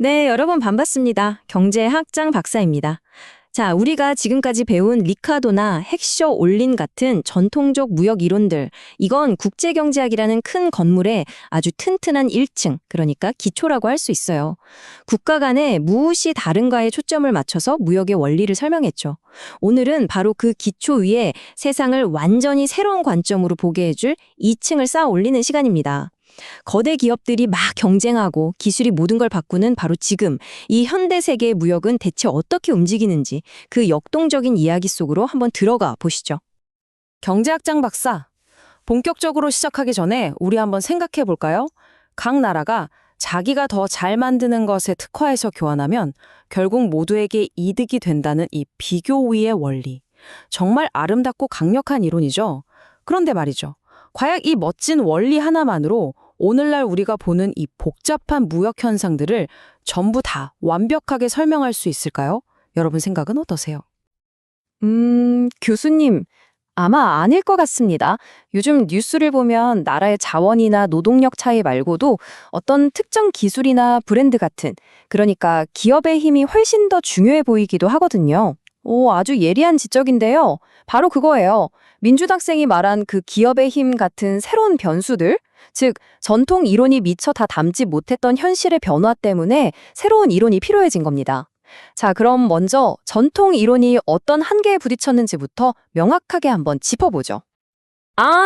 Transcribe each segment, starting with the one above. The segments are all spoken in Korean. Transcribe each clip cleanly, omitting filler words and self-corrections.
네, 여러분 반갑습니다. 경제학장 박사입니다. 자, 우리가 지금까지 배운 리카도나 헥셔 올린 같은 전통적 무역 이론들, 이건 국제경제학이라는 큰 건물의 아주 튼튼한 1층, 그러니까 기초라고 할 수 있어요. 국가 간에 무엇이 다른가에 초점을 맞춰서 무역의 원리를 설명했죠. 오늘은 바로 그 기초 위에 세상을 완전히 새로운 관점으로 보게 해줄 2층을 쌓아 올리는 시간입니다. 거대 기업들이 막 경쟁하고 기술이 모든 걸 바꾸는 바로 지금, 이 현대 세계의 무역은 대체 어떻게 움직이는지 그 역동적인 이야기 속으로 한번 들어가 보시죠. 경제학장 박사, 본격적으로 시작하기 전에 우리 한번 생각해 볼까요? 각 나라가 자기가 더 잘 만드는 것에 특화해서 교환하면 결국 모두에게 이득이 된다는 이 비교 우위의 원리. 정말 아름답고 강력한 이론이죠. 그런데 말이죠. 과연 이 멋진 원리 하나만으로 오늘날 우리가 보는 이 복잡한 무역 현상들을 전부 다 완벽하게 설명할 수 있을까요? 여러분 생각은 어떠세요? 교수님, 아마 아닐 것 같습니다. 요즘 뉴스를 보면 나라의 자원이나 노동력 차이 말고도 어떤 특정 기술이나 브랜드 같은, 그러니까 기업의 힘이 훨씬 더 중요해 보이기도 하거든요. 오, 아주 예리한 지적인데요. 바로 그거예요. 민주당생이 말한 그 기업의 힘 같은 새로운 변수들, 즉 전통 이론이 미처 다 담지 못했던 현실의 변화 때문에 새로운 이론이 필요해진 겁니다. 자, 그럼 먼저 전통 이론이 어떤 한계에 부딪혔는지부터 명확하게 한번 짚어보죠.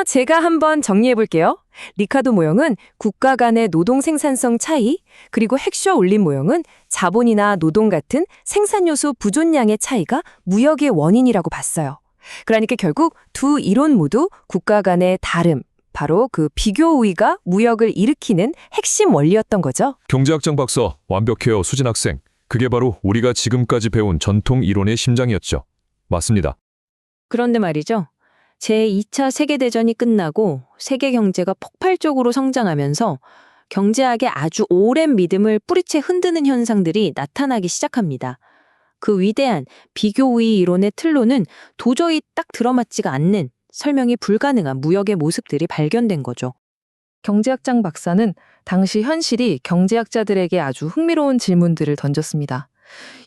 제가 한번 정리해 볼게요. 리카도 모형은 국가 간의 노동 생산성 차이, 그리고 헥셔 올린 모형은 자본이나 노동 같은 생산 요소 부존량의 차이가 무역의 원인이라고 봤어요. 그러니까 결국 두 이론 모두 국가 간의 다름, 바로 그 비교 우위가 무역을 일으키는 핵심 원리였던 거죠. 경제학장 박사, 완벽해요, 수진 학생. 그게 바로 우리가 지금까지 배운 전통 이론의 심장이었죠. 맞습니다. 그런데 말이죠. 제2차 세계대전이 끝나고 세계 경제가 폭발적으로 성장하면서 경제학의 아주 오랜 믿음을 뿌리채 흔드는 현상들이 나타나기 시작합니다. 그 위대한 비교 우위 이론의 틀로는 도저히 딱 들어맞지가 않는, 설명이 불가능한 무역의 모습들이 발견된 거죠. 경제학장 박사는 당시 현실이 경제학자들에게 아주 흥미로운 질문들을 던졌습니다.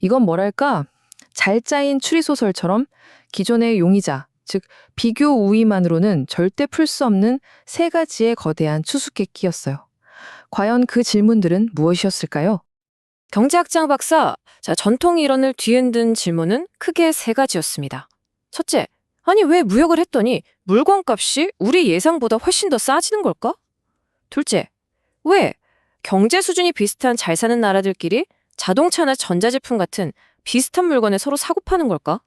이건 뭐랄까, 잘 짜인 추리소설처럼 기존의 용의자, 즉 비교 우위만으로는 절대 풀 수 없는 세 가지의 거대한 수수께끼였어요. 과연 그 질문들은 무엇이었을까요? 경제학장 박사, 전통 이론을 뒤흔든 질문은 크게 세 가지였습니다. 첫째, 아니 왜 무역을 했더니 물건값이 우리 예상보다 훨씬 더 싸지는 걸까? 둘째, 왜 경제 수준이 비슷한 잘 사는 나라들끼리 자동차나 전자제품 같은 비슷한 물건을 서로 사고 파는 걸까?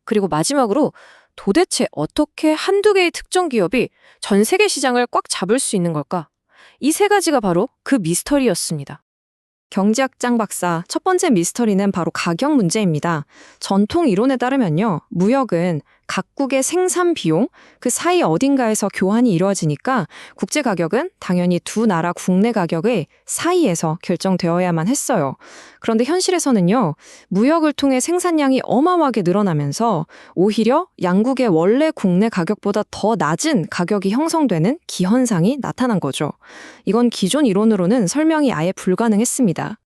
그리고 마지막으로 도대체 어떻게 한두 개의 특정 기업이 전 세계 시장을 꽉 잡을 수 있는 걸까? 이 세 가지가 바로 그 미스터리였습니다. 경제학장 박사, 첫 번째 미스터리는 바로 가격 문제입니다. 전통 이론에 따르면요, 무역은 각국의 생산 비용, 그 사이 어딘가에서 교환이 이루어지니까 국제 가격은 당연히 두 나라 국내 가격의 사이에서 결정되어야만 했어요. 그런데 현실에서는요, 무역을 통해 생산량이 어마어마하게 늘어나면서 오히려 양국의 원래 국내 가격보다 더 낮은 가격이 형성되는 기현상이 나타난 거죠. 이건 기존 이론으로는 설명이 아예 불가능했습니다.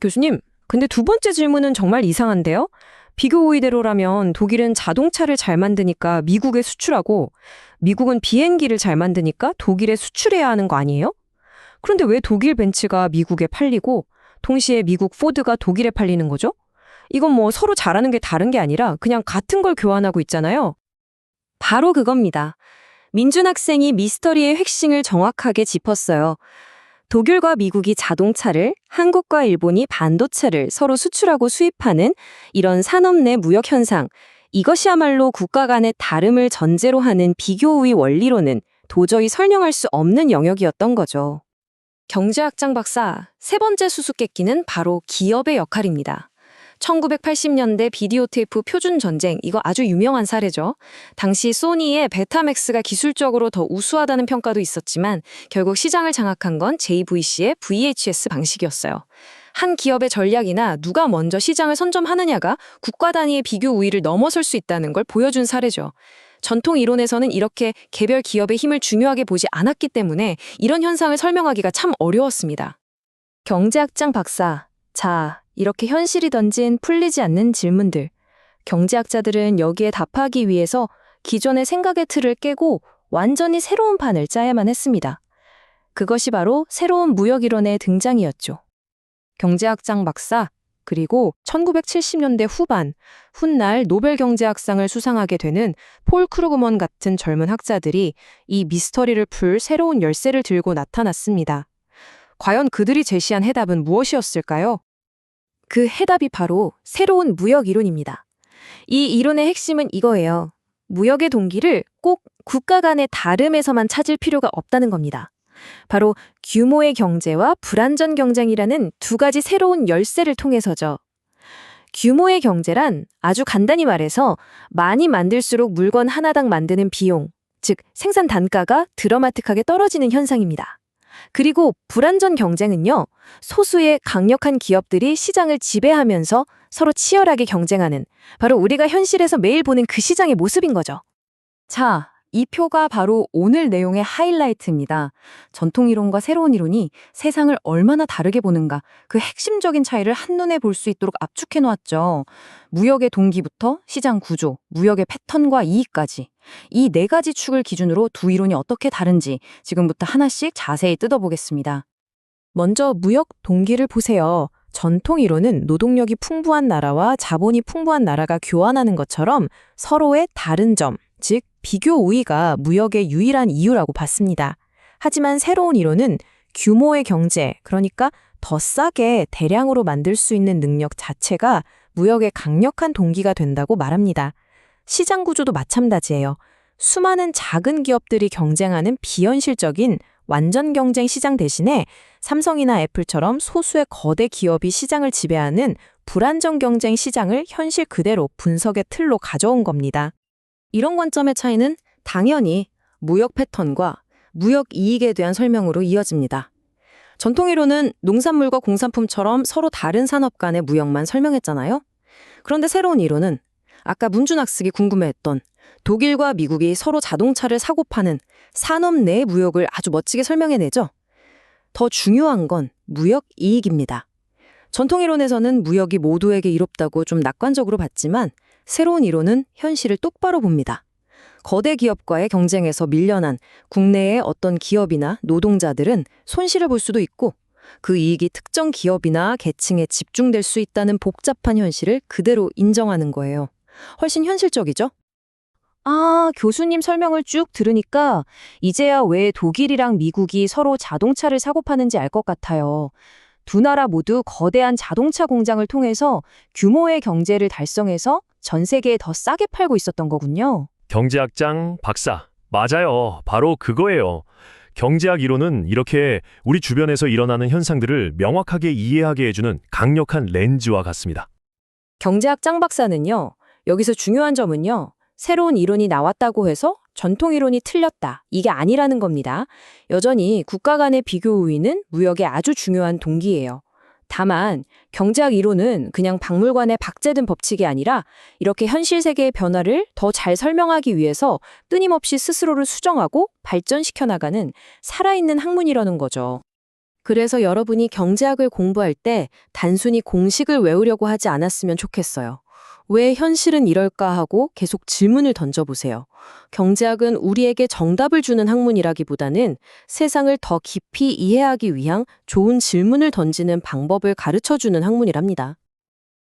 교수님, 근데 두 번째 질문은 정말 이상한데요? 비교 우위대로라면 독일은 자동차를 잘 만드니까 미국에 수출하고 미국은 비행기를 잘 만드니까 독일에 수출해야 하는 거 아니에요? 그런데 왜 독일 벤츠가 미국에 팔리고 동시에 미국 포드가 독일에 팔리는 거죠? 이건 뭐 서로 잘하는 게 다른 게 아니라 그냥 같은 걸 교환하고 있잖아요. 바로 그겁니다. 민준 학생이 미스터리의 핵심을 정확하게 짚었어요. 독일과 미국이 자동차를, 한국과 일본이 반도체를 서로 수출하고 수입하는 이런 산업 내 무역 현상, 이것이야말로 국가 간의 다름을 전제로 하는 비교 우위 원리로는 도저히 설명할 수 없는 영역이었던 거죠. 경제학장 박사, 세 번째 수수께끼는 바로 기업의 역할입니다. 1980년대 비디오 테이프 표준 전쟁, 이거 아주 유명한 사례죠. 당시 소니의 베타맥스가 기술적으로 더 우수하다는 평가도 있었지만 결국 시장을 장악한 건 JVC의 VHS 방식이었어요. 한 기업의 전략이나 누가 먼저 시장을 선점하느냐가 국가 단위의 비교 우위를 넘어설 수 있다는 걸 보여준 사례죠. 전통 이론에서는 이렇게 개별 기업의 힘을 중요하게 보지 않았기 때문에 이런 현상을 설명하기가 참 어려웠습니다. 경제학장 박사, 자, 이렇게 현실이 던진 풀리지 않는 질문들. 경제학자들은 여기에 답하기 위해서 기존의 생각의 틀을 깨고 완전히 새로운 판을 짜야만 했습니다. 그것이 바로 새로운 무역이론의 등장이었죠. 경제학장 박사, 그리고 1970년대 후반, 훗날 노벨 경제학상을 수상하게 되는 폴 크루그먼 같은 젊은 학자들이 이 미스터리를 풀 새로운 열쇠를 들고 나타났습니다. 과연 그들이 제시한 해답은 무엇이었을까요? 그 해답이 바로 새로운 무역 이론입니다. 이 이론의 핵심은 이거예요. 무역의 동기를 꼭 국가 간의 다름에서만 찾을 필요가 없다는 겁니다. 바로 규모의 경제와 불완전 경쟁이라는 두 가지 새로운 열쇠를 통해서죠. 규모의 경제란 아주 간단히 말해서 많이 만들수록 물건 하나당 만드는 비용, 즉 생산 단가가 드라마틱하게 떨어지는 현상입니다. 그리고 불완전 경쟁은요, 소수의 강력한 기업들이 시장을 지배하면서 서로 치열하게 경쟁하는, 바로 우리가 현실에서 매일 보는 그 시장의 모습인 거죠. 자, 이 표가 바로 오늘 내용의 하이라이트입니다. 전통 이론과 새로운 이론이 세상을 얼마나 다르게 보는가, 그 핵심적인 차이를 한눈에 볼 수 있도록 압축해 놓았죠. 무역의 동기부터 시장 구조, 무역의 패턴과 이익까지. 이 네 가지 축을 기준으로 두 이론이 어떻게 다른지 지금부터 하나씩 자세히 뜯어보겠습니다. 먼저 무역 동기를 보세요. 전통 이론은 노동력이 풍부한 나라와 자본이 풍부한 나라가 교환하는 것처럼 서로의 다른 점, 즉 비교 우위가 무역의 유일한 이유라고 봤습니다. 하지만 새로운 이론은 규모의 경제, 그러니까 더 싸게 대량으로 만들 수 있는 능력 자체가 무역의 강력한 동기가 된다고 말합니다. 시장 구조도 마찬가지예요. 수많은 작은 기업들이 경쟁하는 비현실적인 완전 경쟁 시장 대신에 삼성이나 애플처럼 소수의 거대 기업이 시장을 지배하는 불안정 경쟁 시장을 현실 그대로 분석의 틀로 가져온 겁니다. 이런 관점의 차이는 당연히 무역 패턴과 무역 이익에 대한 설명으로 이어집니다. 전통 이론은 농산물과 공산품처럼 서로 다른 산업 간의 무역만 설명했잖아요. 그런데 새로운 이론은 아까 문준학습이 궁금해했던 독일과 미국이 서로 자동차를 사고 파는 산업 내 무역을 아주 멋지게 설명해내죠. 더 중요한 건 무역 이익입니다. 전통 이론에서는 무역이 모두에게 이롭다고 좀 낙관적으로 봤지만 새로운 이론은 현실을 똑바로 봅니다. 거대 기업과의 경쟁에서 밀려난 국내의 어떤 기업이나 노동자들은 손실을 볼 수도 있고 그 이익이 특정 기업이나 계층에 집중될 수 있다는 복잡한 현실을 그대로 인정하는 거예요. 훨씬 현실적이죠? 아, 교수님 설명을 쭉 들으니까 이제야 왜 독일이랑 미국이 서로 자동차를 사고 파는지 알 것 같아요. 두 나라 모두 거대한 자동차 공장을 통해서 규모의 경제를 달성해서 전 세계에 더 싸게 팔고 있었던 거군요. 경제학장 박사, 맞아요. 바로 그거예요. 경제학 이론은 이렇게 우리 주변에서 일어나는 현상들을 명확하게 이해하게 해주는 강력한 렌즈와 같습니다. 경제학 짱 박사는요, 여기서 중요한 점은요, 새로운 이론이 나왔다고 해서 전통 이론이 틀렸다, 이게 아니라는 겁니다. 여전히 국가 간의 비교 우위는 무역의 아주 중요한 동기예요. 다만 경제학 이론은 그냥 박물관에 박제된 법칙이 아니라 이렇게 현실 세계의 변화를 더 잘 설명하기 위해서 끊임없이 스스로를 수정하고 발전시켜 나가는 살아있는 학문이라는 거죠. 그래서 여러분이 경제학을 공부할 때 단순히 공식을 외우려고 하지 않았으면 좋겠어요. 왜 현실은 이럴까 하고 계속 질문을 던져보세요. 경제학은 우리에게 정답을 주는 학문이라기보다는 세상을 더 깊이 이해하기 위한 좋은 질문을 던지는 방법을 가르쳐주는 학문이랍니다.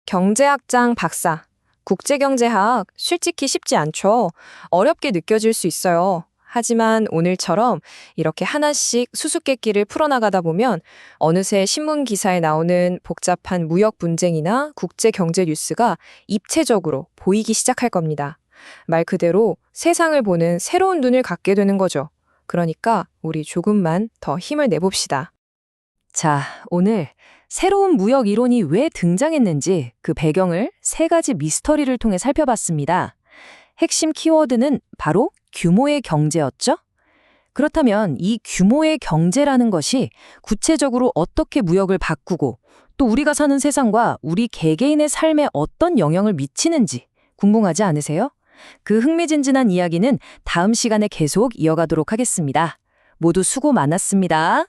경제학장 박사. 국제경제학 솔직히 쉽지 않죠. 어렵게 느껴질 수 있어요. 하지만 오늘처럼 이렇게 하나씩 수수께끼를 풀어나가다 보면 어느새 신문 기사에 나오는 복잡한 무역 분쟁이나 국제 경제 뉴스가 입체적으로 보이기 시작할 겁니다. 말 그대로 세상을 보는 새로운 눈을 갖게 되는 거죠. 그러니까 우리 조금만 더 힘을 내봅시다. 자, 오늘 새로운 무역 이론이 왜 등장했는지 그 배경을 세 가지 미스터리를 통해 살펴봤습니다. 핵심 키워드는 바로 규모의 경제였죠? 그렇다면 이 규모의 경제라는 것이 구체적으로 어떻게 무역을 바꾸고 또 우리가 사는 세상과 우리 개개인의 삶에 어떤 영향을 미치는지 궁금하지 않으세요? 그 흥미진진한 이야기는 다음 시간에 계속 이어가도록 하겠습니다. 모두 수고 많았습니다.